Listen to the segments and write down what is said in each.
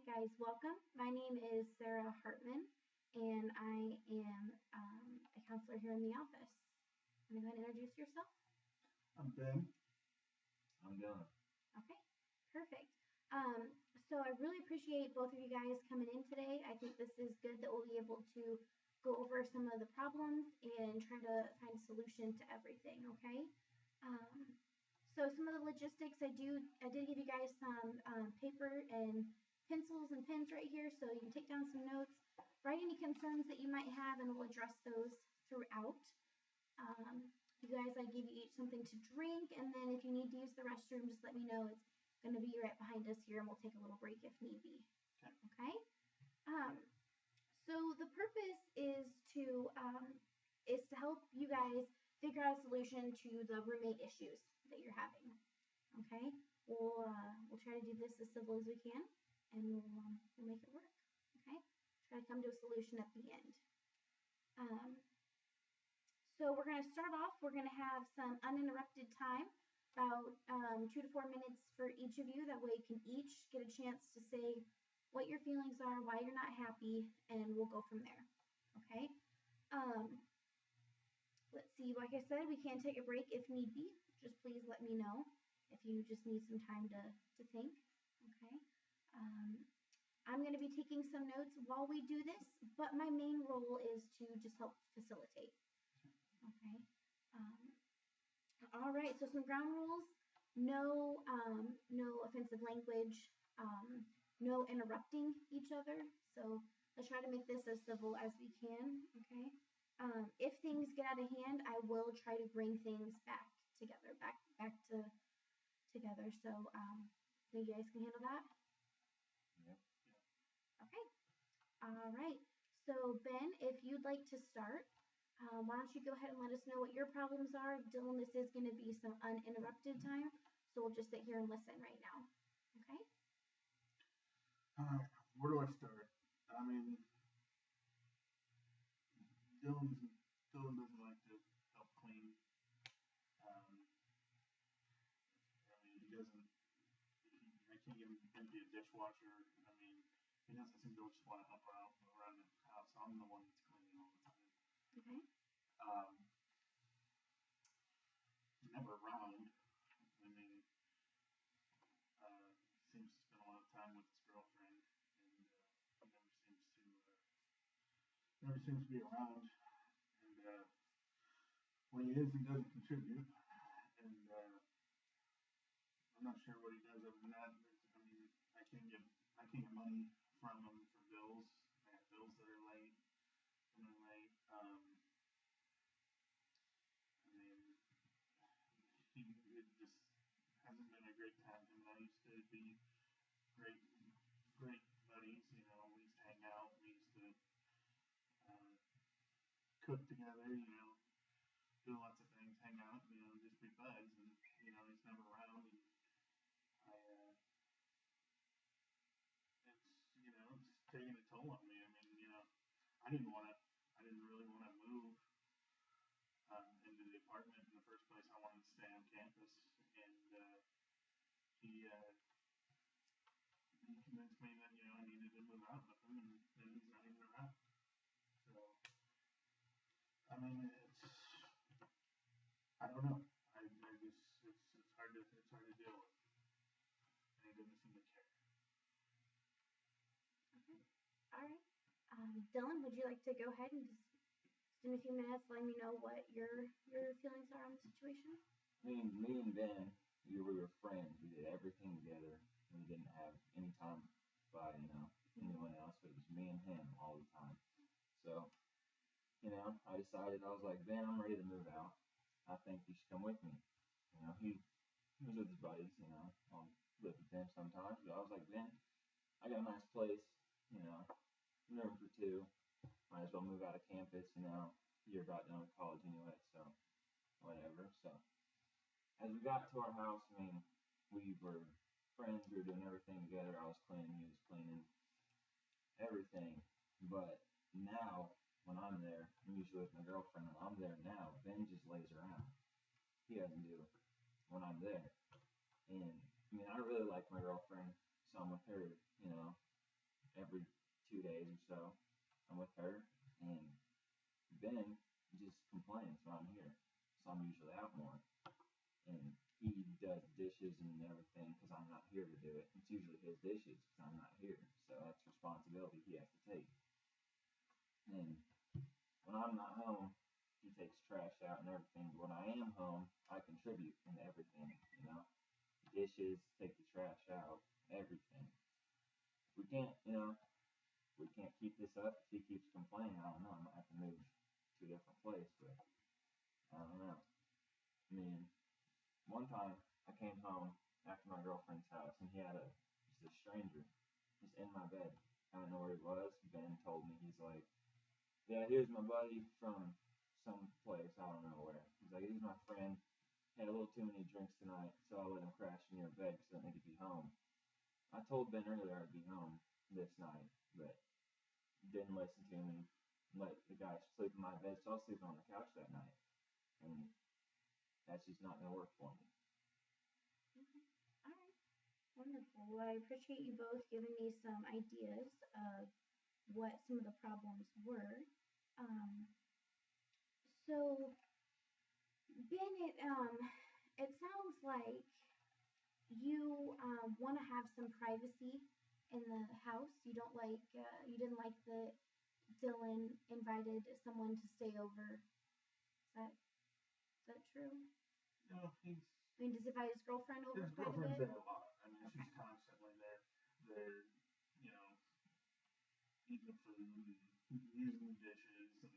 guys, welcome. My name is Sarah Hartman, and I am a counselor here in the office. Want to go ahead and introduce yourself? I'm Ben. I'm Dylan. Okay, perfect. So I really appreciate both of you guys coming in today. I think this is good that we'll be able to go over some of the problems and try to find a solution to everything, okay? So some of the logistics, I did give you guys some paper and pencils and pens right here, so you can take down some notes, write any concerns that you might have, and we'll address those throughout. You guys, I give you each something to drink, and then if you need to use the restroom, just let me know. It's going to be right behind us here, and we'll take a little break if need be. Okay? So the purpose is to help you guys figure out a solution to the roommate issues that you're having. Okay? We'll try to do this as civil as we can, and we'll make it work. Okay? Try to come to a solution at the end. So we're going to start off. We're going to have some uninterrupted time, about 2 to 4 minutes for each of you. That way you can each get a chance to say what your feelings are, why you're not happy, and we'll go from there. Okay? Let's see. Like I said, we can take a break if need be. Just please let me know if you just need some time to think. Okay? I'm going to be taking some notes while we do this, but my main role is to just help facilitate. Okay. All right. So some ground rules: no offensive language, no interrupting each other. So let's try to make this as civil as we can. Okay. If things get out of hand, I will try to bring things back together, back together. So think you guys can handle that? Yep. Okay. All right. So Ben, if you'd like to start. Why don't you go ahead and let us know what your problems are. Dylan, this is going to be some uninterrupted time, so we'll just sit here and listen right now. Okay? Where do I start? I mean, Dylan doesn't like to help clean. He doesn't. I can't get him to empty a dishwasher. I mean, he doesn't seem to just want to help around the house. I'm the one that's cleaning all the time. Okay. Never around. I mean, seems to spend a lot of time with his girlfriend, and never seems to be around. And when he is, he doesn't contribute. And I'm not sure what he does other than that. I mean, I can't get money from him for bills. I have bills that are late. And they're late. It just hasn't been a great time. Him and I used to be great buddies. You know, we used to hang out. We used to cook together. You know, do lots of things, hang out. You know, just be buds. And you know, he's never around. And it's taking a toll on me. I mean, you know, I didn't really want to move into the apartment in the first place. I wanted to stay on campus, and he convinced me that I needed to move out with him, and then he's not even around. So I mean, I don't know. I just it's hard to deal with, and he doesn't seem to care. Okay. All right. Dylan, would you like to go ahead and just in a few minutes let me know what your feelings are on the situation? Me and Ben, we were friends. We did everything together. We didn't have any time by anyone else. It was me and him all the time. So, I decided, I was like, Ben, I'm ready to move out. I think you should come with me. He was with his buddies. I'll live with them sometimes. But I was like, Ben, I got a nice place. Room for two. Might as well move out of campus. You're about done with college anyway, so whatever. So as we got to our house, I mean, we were friends. We were doing everything together. I was cleaning. He was cleaning. Everything. But now, when I'm there, I'm usually with my girlfriend. When I'm there now, Ben just lays around. He doesn't do it when I'm there. And I mean, I really like my girlfriend, so I'm with her. every 2 days or so. I'm with her, and Ben just complains when I'm here, so I'm usually out more. And he does dishes and everything because I'm not here to do it. It's usually his dishes because I'm not here, so that's responsibility he has to take. And when I'm not home, he takes trash out and everything. But when I am home, I contribute in everything, dishes, take the trash out, everything. We can't, we can't keep this up. If he keeps complaining, I don't know. I might have to move to a different place, but I don't know. I mean, one time I came home after my girlfriend's house, and he had just a stranger just in my bed. I don't know where he was. Ben told me, he's like, yeah, here's my buddy from some place, I don't know where. He's like, he's my friend. Had a little too many drinks tonight, so I let him crash in your bed because I didn't think he'd be home. I told Ben earlier I'd be home this night, but didn't listen to me. Let the guy sleep in my bed, so I was sleeping on the couch that night. And that's just not going to work for me. Okay. All right. Wonderful. Well, I appreciate you both giving me some ideas of what some of the problems were. Um, so, Ben, it sounds like you want to have some privacy in the house. You don't like, you didn't like that Dylan invited someone to stay over. Is that true? No, he's I mean, does he invite his girlfriend over his quite a girlfriend's bit? there a lot. I mean, Okay. she's constantly there. They're, eating the food and using the dishes and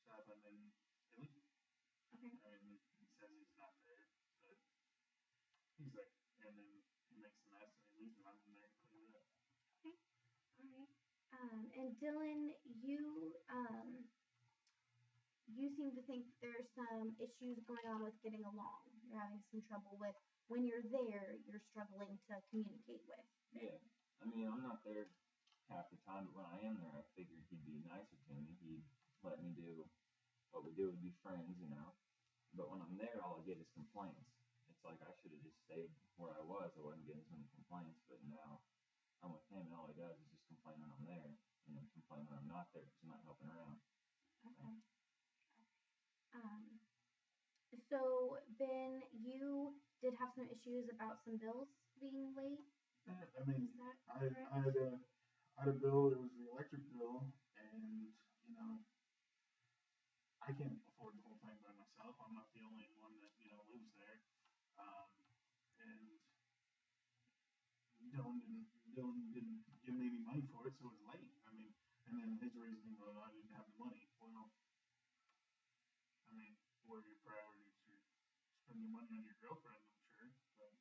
stuff, and then they leave. Okay. I mean, he says he's not there, but he's there. And then he makes a mess and he leaves, and I'm in there to clean it up. Okay. All right. And Dylan, you seem to think there's some issues going on with getting along. You're having some trouble with when you're there, you're struggling to communicate with. Yeah. I mean, I'm not there half the time, but when I am there, I figured he'd be nicer to me. He'd let me do what we do, would be friends. But when I'm there, all I get is complaints. It's like I should have just stayed where I was. I wasn't getting so many complaints, but now I'm with him, and all he does is just complain when I'm there, and then complain when I'm not there because I'm not helping around. Okay. Um, so Ben, you did have some issues about some bills being late. I mean, Is that I correct? had a bill. It was the electric bill, and I can't afford the whole thing by myself. I'm not the only one that lives there. Um, and Dylan didn't give me any money for it, so it was late. I mean, and then his reasoning was I didn't have the money. Well, I mean, what are your priorities? You're spending money on your girlfriend, I'm sure, but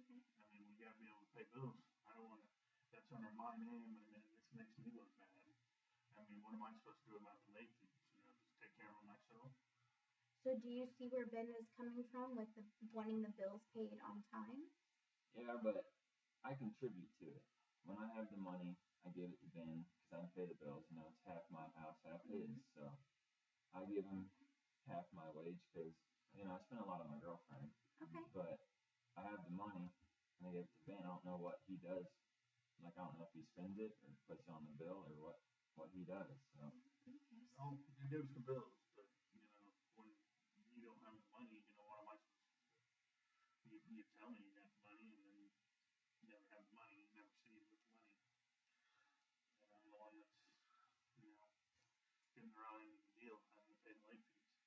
Okay. I mean, we gotta be able to pay bills. I don't want to. That's under my name, and then this makes me look bad. I mean, what am I supposed to do about the late fees? Just take care of them myself. So do you see where Ben is coming from with wanting the bills paid on time? Yeah, but I contribute to it. When I have the money, I give it to Ben because I pay the bills. It's half my house, half his. Mm-hmm. So I give him half my wage because I spend a lot on my girlfriend. Okay. But I have the money and I give it to Ben. I don't know what he does. Like I don't know if he spends it or puts it on the bill or what he does. So Okay. Oh, you give us the bills, but when you don't have the money, what am I supposed to do? You tell me you got the money, and then you never have the money. You never see you with the money, and I'm the one that's getting the wrong end of the deal, having to pay the late fees.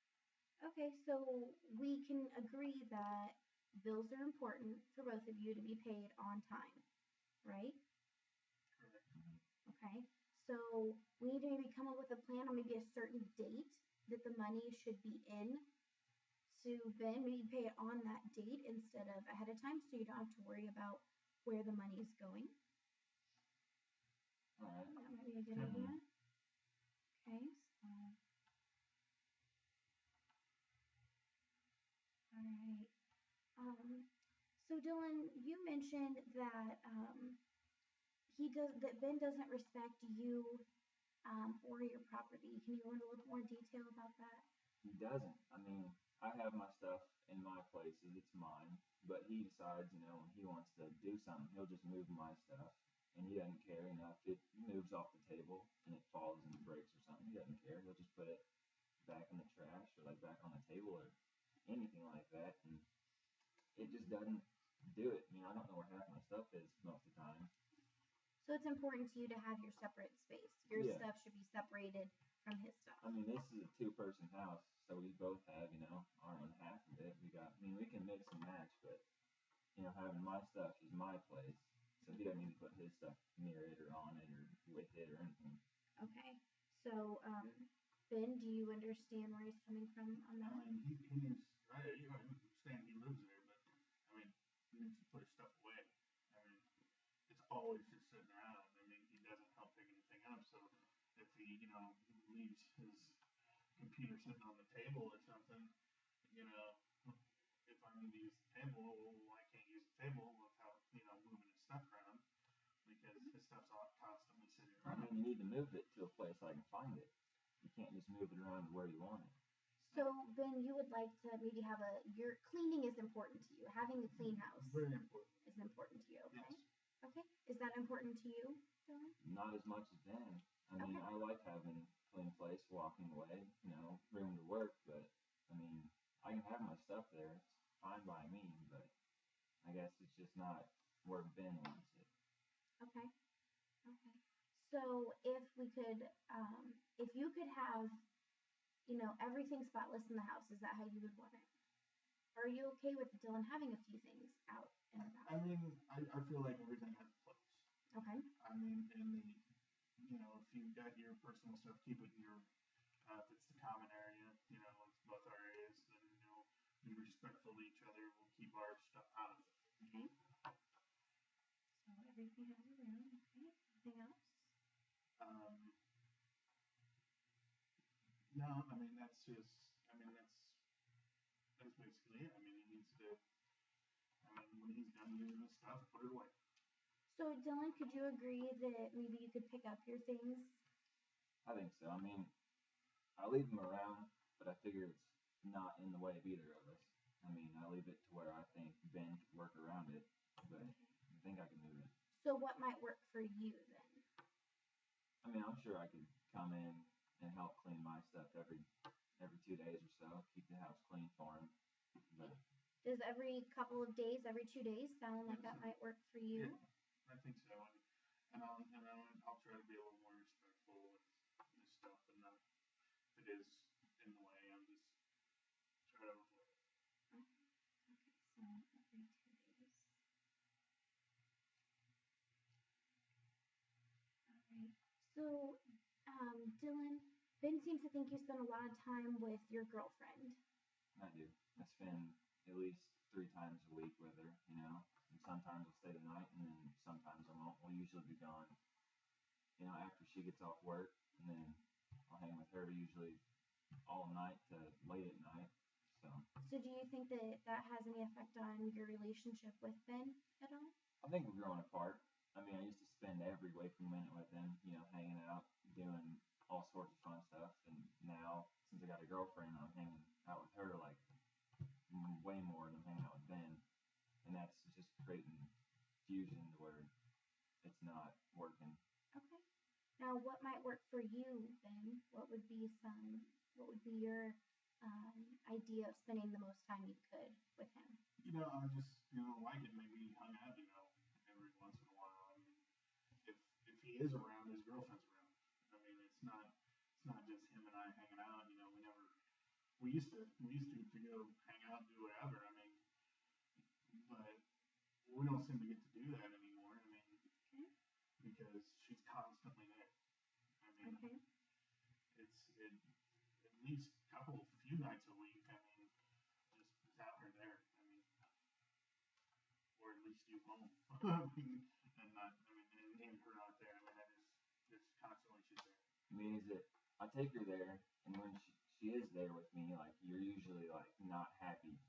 Okay, so we can agree that bills are important for both of you to be paid on time, right? Correct. Okay, so we need to maybe come up with a plan on maybe a certain date that the money should be in. So Ben, maybe pay it on that date instead of ahead of time, so you don't have to worry about where the money is going. all right. That might be a good idea. Okay, so all right. So Dylan, you mentioned that Ben doesn't respect you or your property. Can you go into a little more detail about that? He doesn't. I mean, I have my stuff in my places. It's mine. But he decides, when he wants to do something, he'll just move my stuff. and he doesn't care. If it moves off the table and it falls and breaks or something, he doesn't care. He'll just put it back in the trash or like back on the table or anything like that, and it just doesn't do it. I don't know where half my stuff is most of the time. So it's important to you to have your separate space. Your Yeah. stuff should be separated from his stuff. This is a 2-person house, so we both have, our own half of it. We can mix and match, but, having my stuff is my place, so he doesn't need to put his stuff near it or on it or with it or anything. Okay. So, Ben, do you understand where he's coming from on that? I understand he lives there, but, he needs to put his stuff away. It's always just sitting around. He doesn't help pick anything up, so if he, leaves his computer sitting on the table or something, if I need to use the table, well, I can't use the table without, moving his stuff around because his stuff's constantly sitting around. You need to move it to a place I can find it. You can't just move it around to where you want it. So, Ben, you would like to maybe have your cleaning is important to you. Having a clean house Very important. is important to you, okay? Yes. Okay. Is that important to you, Dylan? Not as much as Ben. Okay. I like having a clean place, walking away, room to work, but, I can have my stuff there. It's fine by me, but I guess it's just not where Ben wants it. Okay. Okay. So if you could have, everything spotless in the house, is that how you would want it? Or are you okay with Dylan having a few things out and about? I feel like everything has a place. Okay. If you've got your personal stuff, keep it in your, if it's the common area, it's both our areas, then, be respectful to each other. We'll keep our stuff out of it. Okay. So everything has a room. Okay. Anything else? No, that's basically it. He needs to, when he's done using his stuff, put it away. So Dylan, could you agree that maybe you could pick up your things? I think so. I leave them around, but I figure it's not in the way of either of us. I leave it to where I think Ben could work around it, but I think I can move it. So what might work for you then? I'm sure I could come in and help clean my stuff every 2 days or so, keep the house clean for him. But does every couple of days, every 2 days sound like that might work for you? Yeah, I think so. And I'll try to be a little more respectful with this stuff and not, if it is in the way, I'll just try to avoid it. Okay, so every 2 days. Alright, so Dylan, Ben seems to think you spend a lot of time with your girlfriend. I do. I spend at least 3 times a week with her, and sometimes I'll stay the night, and then sometimes I won't. We'll usually be gone, after she gets off work, and then I'll hang with her usually all night to late at night. So do you think that has any effect on your relationship with Ben at all? I think we're growing apart. I used to spend every waking minute with him, hanging out, doing all sorts of fun stuff, and now, since I got a girlfriend, I'm hanging out with her like way more than I'm hanging out with Ben, and that's just creating fusion to where it's not working. Okay. Now, what might work for you, Ben? What would be your idea of spending the most time you could with him? I just, like it. Maybe hung out, every once in a while. If he is around, his girlfriend's around. It's not just him and I hanging out. We used to go hang out and do whatever. But we don't seem to get to do that anymore. Okay. Because she's constantly there. Okay. It's at least few nights a week. Just without her there. Or at least you home. And not, and her not there. Just constantly she's there. Is it? I take her there, and when she is there with me, like you're usually like not happy.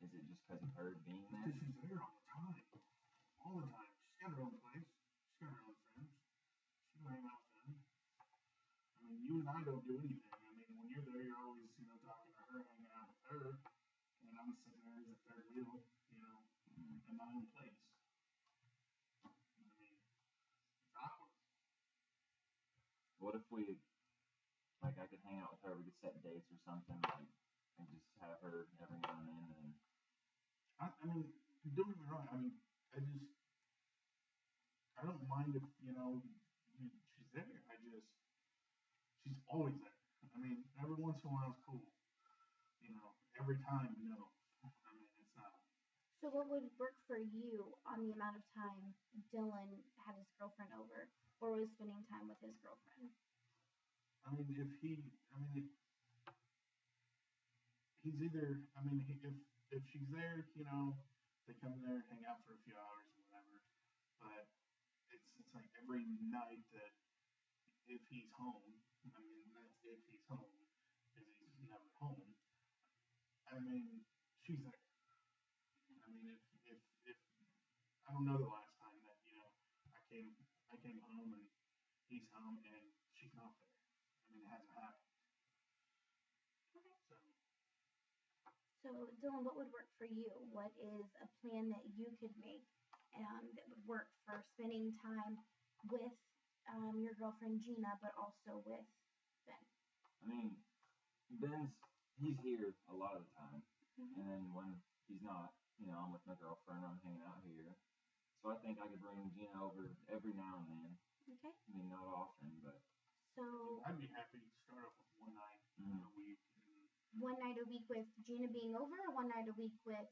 Is it just because of her being there? Because she's there all the time. All the time. She's got her own place. She's got her own friends. She can hang out with them. You and I don't do anything. When you're there, you're always, talking to her, hanging out with her, and I'm sitting there as a third wheel, in my own place. what if we, like, I could hang out with her, we could set dates or something, like, and just have her every now and then, and I mean, don't get me wrong. I mean, I don't mind if she's there. She's always there. I mean, every once in a while it's cool. Every time, no. I mean, it's not. So what would work for you on the amount of time Dylan had his girlfriend over or was spending time with his girlfriend? I mean, he's either. I mean, if she's there, they come there, hang out for a few hours or whatever. But it's like every night that if he's home. I mean, that's if he's home, because he's never home. I mean, she's there. I mean, if I don't know the last time that I came home and he's home and she's not there. I mean, it hasn't happened. Okay. So So Dylan, what would work for you? What is a plan that you could make that would work for spending time with your girlfriend Gina, but also with Ben? I mean, he's here a lot of the time, Mm-hmm. and then when he's not, I'm with my girlfriend, I'm hanging out here. So I think I could bring Gina over every now and then. Okay. I mean, not often, but. So I'd be happy to start off with one night a week. One night a week with Gina being over, or one night a week with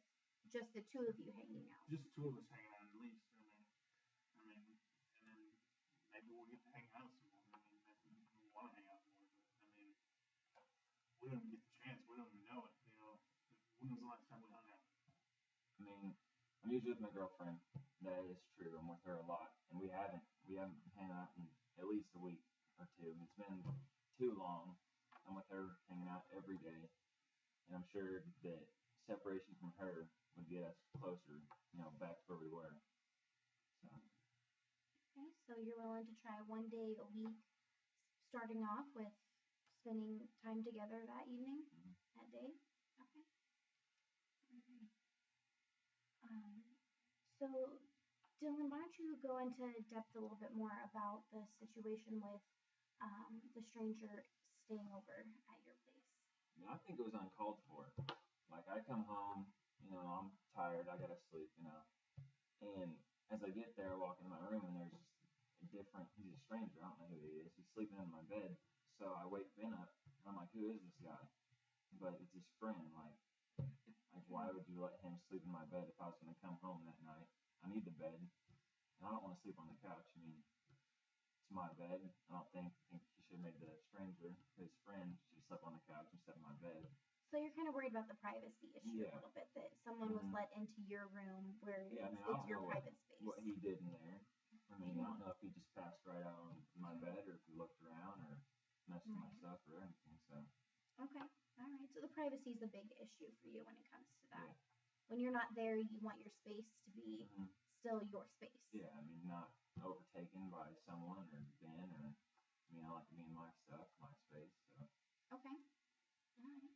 just the two of you hanging out? Just two of us hanging out at least. I mean, and then maybe we'll get to hang out some more. I mean, maybe we want to hang out more, but I mean, we don't even get the chance. We don't even know it. When was the last time we hung out? I mean, I'm usually with my girlfriend. That is true. I'm with her a lot, and we haven't been hanging out in at least a week or two. It's been too long. I'm with her hanging out every day, and I'm sure that separation from her would get us closer, back to where we were. So. Okay, so you're willing to try one day a week, starting off with spending time together that evening, that day? Okay. Alright. So, Dylan, why don't you go into depth a little bit more about the situation with the stranger staying over at your place? Yeah, I think it was uncalled for. Like, I come home, I'm tired, I gotta sleep, and as I get there, I walk in my room, and there's just he's a stranger, I don't know who he is, he's sleeping in my bed, so I wake Ben up, and I'm like, who is this guy? But it's his friend, like why would you let him sleep in my bed if I was gonna come home that night? I need the bed, and I don't want to sleep on the couch. I mean, it's my bed. I don't think he should have made the stranger his friend. She slept on the couch instead of my bed. So you're kind of worried about the privacy issue Yeah. a little bit, that someone was let into your room where Yeah, I mean, it's your private space. What he did in there. I mean, I don't know if he just passed right out on my bed, or if he looked around, or messed with my stuff, or anything. So. Okay. All right. So the privacy is a big issue for you when it comes to that. Yeah. When you're not there, you want your space to be still your space. Yeah, I mean, not overtaken by someone or Ben, or I like to be in my stuff, my space. So. Okay. All right.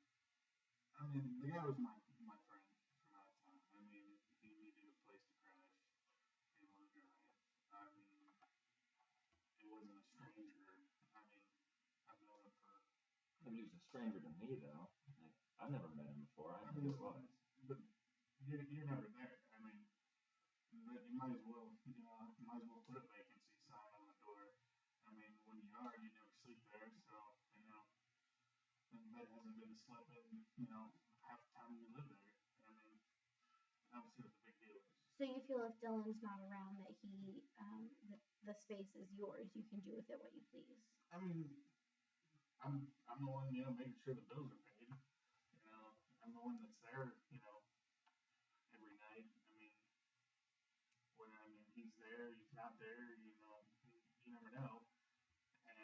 I mean, the guy was my friend from out of time. I mean, he needed a place to crash and want to drive. I mean, it wasn't a stranger. I mean, I've known him for. He was a stranger to me, though. Like, I've never met him before. I mean, knew who it was. But you're never there. I mean, but you might as well, put a vacancy sign on the door. I mean, when you are, you never sleep there, so and bed hasn't been slept in, half the time you live there. I mean, I don't see what the big deal is. So you feel if Dylan's not around that the space is yours, you can do with it what you please. I mean, I'm the one, making sure the bills are paid. I'm the one that's there, every night. I mean, he's there, he's not there, you never know. And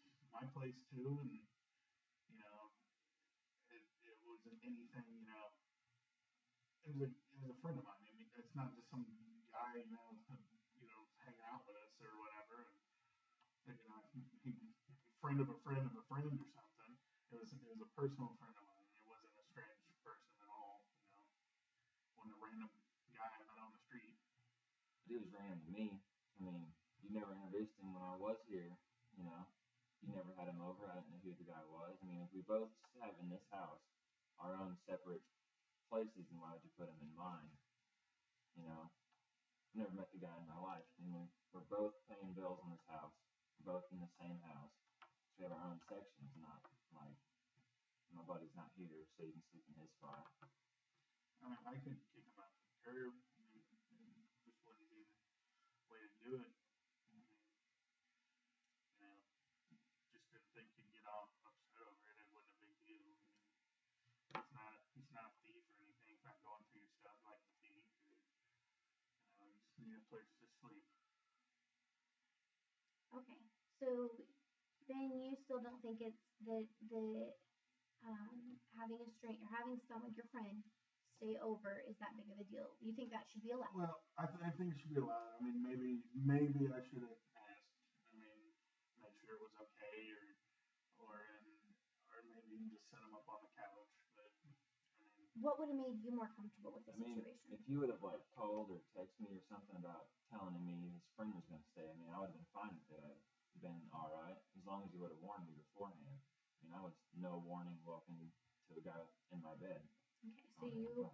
it's my place too, and it wasn't anything, it was a friend of mine. I mean, it's not just some guy, hanging out with us or whatever. And he friend of a friend of a friend or something. It was a personal friend of mine. It wasn't a strange person at all. Wasn't a random guy I met on the street. But it was random to me. I mean, you never introduced him when I was here, you know. You never had him over. I didn't know who the guy was. I mean, if we both have in this house our own separate places, then why would you put him in mine? You know, I've never met the guy in my life. I mean, we're both paying bills in this house. We're both in the same house. So we have our own sections, not like my buddy's not here, so you can sleep in his spot. I mean, I could kick him out to the curb. This wouldn't be the way to do it. I mean, you know, just didn't think you'd get all upset over it. It wasn't a big deal. I mean, he's not a thief or anything. He's not going through your stuff like a thief. Or, you just need a place to sleep. Okay, so Ben, you still don't think it's the having a stranger, having someone, your friend, stay over is that big of a deal? You think that should be allowed? Well, I think it should be allowed. I mean, maybe I should have asked. I mean, make sure it was okay, or maybe just set him up on the couch. But I mean, what would have made you more comfortable with the situation? If you would have like called or texted me or something about telling me his friend was going to stay, I mean, I would have been fine with it. I'd been all right as long as you would have warned me beforehand. I mean, I was no warning walking to a guy in my bed. Okay, so you're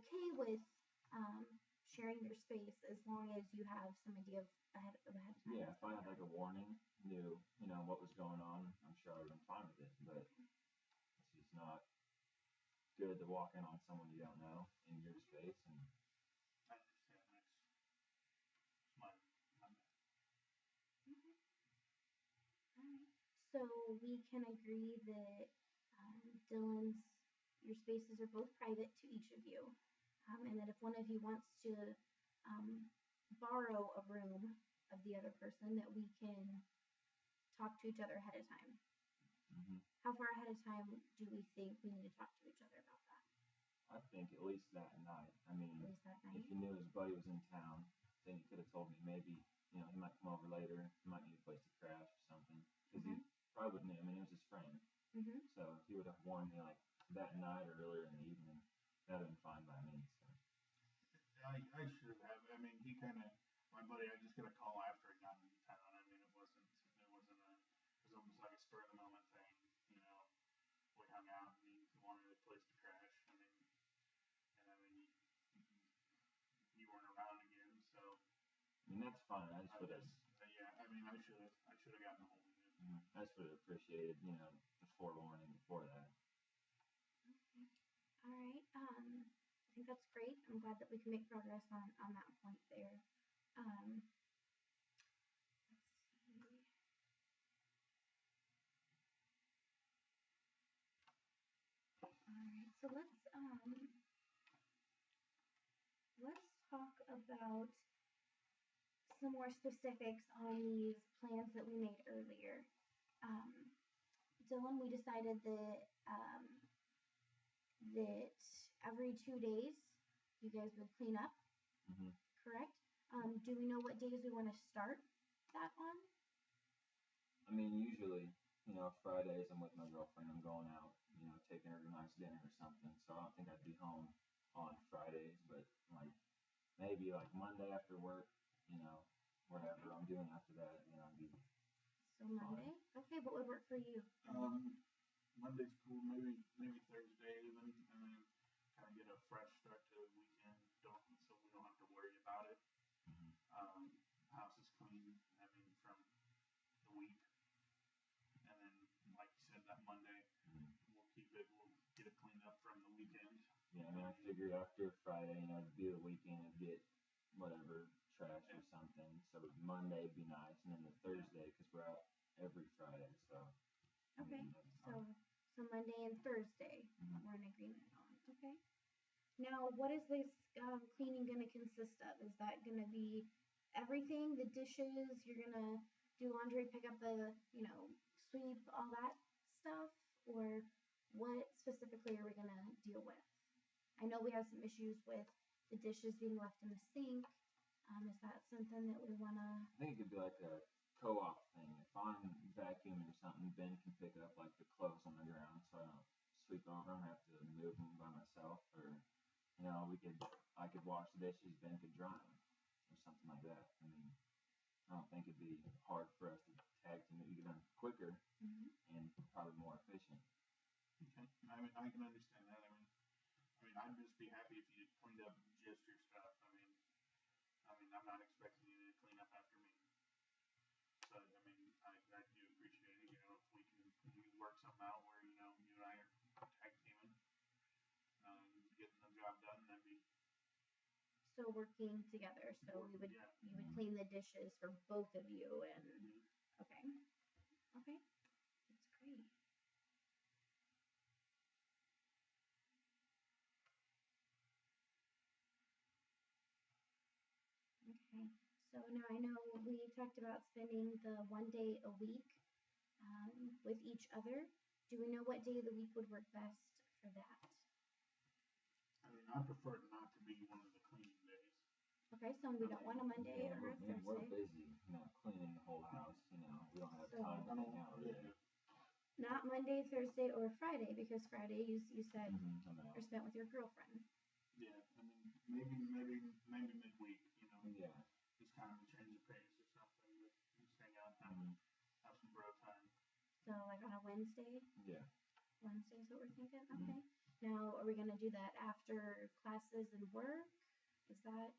okay with sharing your space as long as you have some idea of ahead of time. Yeah, if I had like a warning, knew what was going on, I'm sure I would have been fine with it. But it's just not good to walk in on someone you don't know in your space. And I understand that's my bad. Okay. All right. So we can agree that your spaces are both private to each of you, and that if one of you wants to borrow a room of the other person, that we can talk to each other ahead of time. Mm-hmm. How far ahead of time do we think we need to talk to each other about that? I think at least that night. I mean, at least that night? If you knew his buddy was in town, then you could have told me maybe, he might come over later. He might need a place to crash or something. Because he probably wouldn't. I mean, it was his friend. Mm-hmm. So if he would have warned me like that night or earlier in the evening, that would have been fine by me. So. I should have. I mean, my buddy, I just got a call after he got into town. I mean, it was almost like a spur of the moment thing. We hung out and he wanted a place to crash. You weren't around again, so. I mean, that's fine. I just would have. Yeah, I mean, I should have gotten a hold of him. I just would have appreciated, the forewarning before that. Okay. All right. I think that's great. I'm glad that we can make progress on that point there. Let's see. All right. So let's talk about some more specifics on these plans that we made earlier. Dylan, we decided that every 2 days you guys would clean up, correct? Do we know what days we want to start that on? I mean, usually, Fridays I'm with my girlfriend. I'm going out, taking her to a nice dinner or something. So I don't think I'd be home on Fridays, but maybe Monday after work, whatever I'm doing after that, I'd be. So Monday? Fine. Okay, what would work for you? Monday's cool, maybe Thursday even, and then kind of get a fresh start to the weekend, so we don't have to worry about it. House is clean, I mean, from the week, and then, like you said, that Monday, we'll get it cleaned up from the weekend. Yeah, I mean, I figured after Friday, it'd be the weekend, and get whatever trash or something, so Monday would be nice, and then the Thursday, because we're out every Friday, so. Okay, so Monday and Thursday, we're in agreement on. Okay. Now, what is this cleaning going to consist of? Is that going to be everything? The dishes? You're going to do laundry, pick up the, sweep, all that stuff? Or what specifically are we going to deal with? I know we have some issues with the dishes being left in the sink. Is that something that we want to? I think it could be like a co-op thing. If I'm vacuuming or something, Ben can pick up the clothes on the ground, so I don't sweep over them. I have to move them by myself, or I could wash the dishes, Ben could dry them, or something like that. I mean, I don't think it'd be hard for us to tag team it. We get done quicker Mhm. and probably more efficient. Okay. I mean, I can understand that. I'd just be happy if you cleaned up just your stuff. I'm not expecting you to clean up after me. So, I do appreciate it. If we can work something out where, you and I are tag teaming, getting the job done, that'd be, So working together, so you would clean the dishes for both of you, and okay, that's great. Okay, so now I know we talked about spending the 1 day a week with each other. Do we know what day of the week would work best for that? I prefer it not to be one of the cleaning days. Okay, so we don't want a Monday or a Thursday. We're busy, cleaning the whole house. We don't have time to hang out really. Not Monday, Thursday, or Friday, because Friday you said are spent with your girlfriend. Yeah, maybe midweek, Yeah. just kind of a change of pace or something, but just hang out, have some bro time. So like on a Wednesday? Yeah. Wednesday's what we're thinking? Okay. Now, are we gonna do that after classes and work? Is that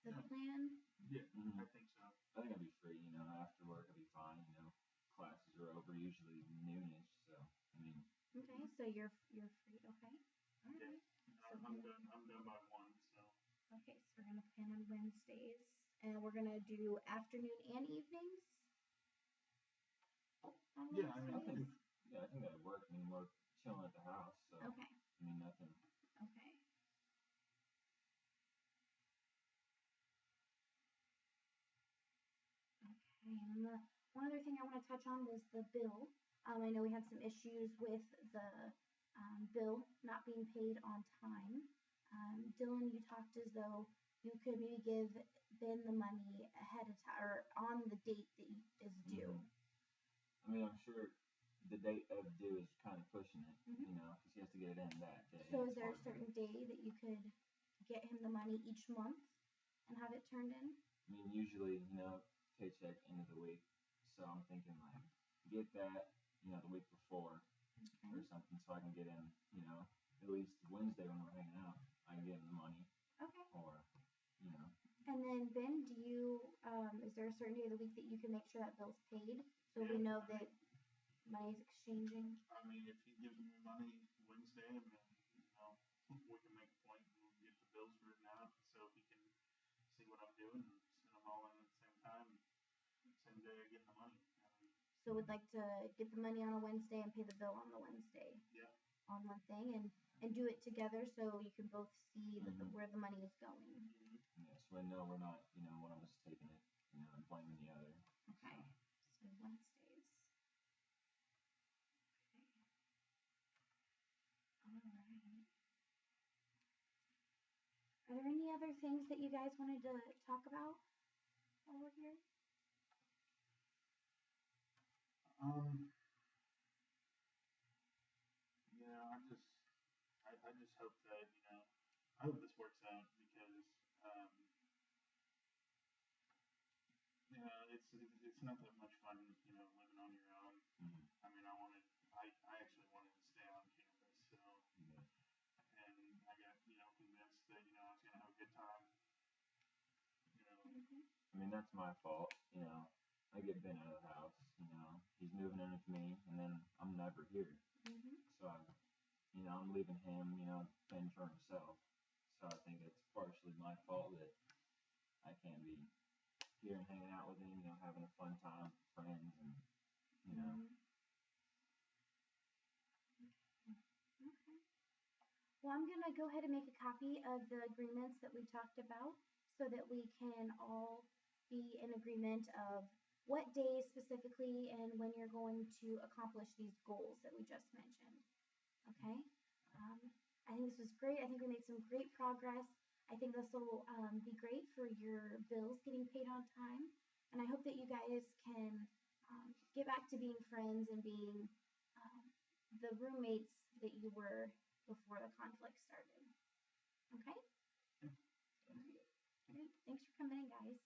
the plan? Yeah, I think so. I think I'll be free, after work I'll be fine, classes are over usually noonish, so Okay, so you're free, okay. All right. Yeah, I'm done by 1, so. Okay, so we're gonna plan on Wednesdays, and we're gonna do afternoon and evenings? Yeah, I think that'd work. We're chilling at the house, so okay. Nothing. Okay. Okay, and one other thing I want to touch on was the bill. I know we had some issues with the bill not being paid on time. Dylan, you talked as though you could maybe give Ben the money ahead of time or on the date that is due. I'm sure the date of due is kind of pushing it, because he has to get it in that day. So is there a certain day that you could get him the money each month and have it turned in? Usually, paycheck end of the week. So I'm thinking like get that, the week before or something, so I can get in, at least Wednesday when we're hanging out, I can get him the money. Okay. Or, And then Ben, do you is there a certain day of the week that you can make sure that bill's paid so we know that money's exchanging? If he gives me money Wednesday, and then we can make a point and get the bills written out so he can see what I'm doing and send them all in at the same time, same day I get the money. So we'd like to get the money on a Wednesday and pay the bill on the Wednesday. Yeah. On one thing and do it together so you can both see where the money is going. Yeah, so I know we're not, one of us taking it, and blaming the other. Okay. So Wednesdays. Okay. All right. Are there any other things that you guys wanted to talk about while we're here? I just hope that, I hope this works out because, it's not that much fun, living on your own. I actually wanted to stay on campus, so, and I got, convinced that, I was gonna have a good time, That's my fault, I get Ben out of the house, he's moving in with me, and then I'm never here. So, I'm leaving him, fend for himself. So I think it's partially my fault that I can't be here and hanging out with him, having a fun time with friends and, Okay. Well, I'm going to go ahead and make a copy of the agreements that we talked about so that we can all be in agreement of what days specifically and when you're going to accomplish these goals that we just mentioned. Okay? I think this was great. I think we made some great progress. I think this will be great for your bills getting paid on time. And I hope that you guys can get back to being friends and being the roommates that you were before the conflict started. Okay? Yeah. All right. Great. Thanks for coming in, guys.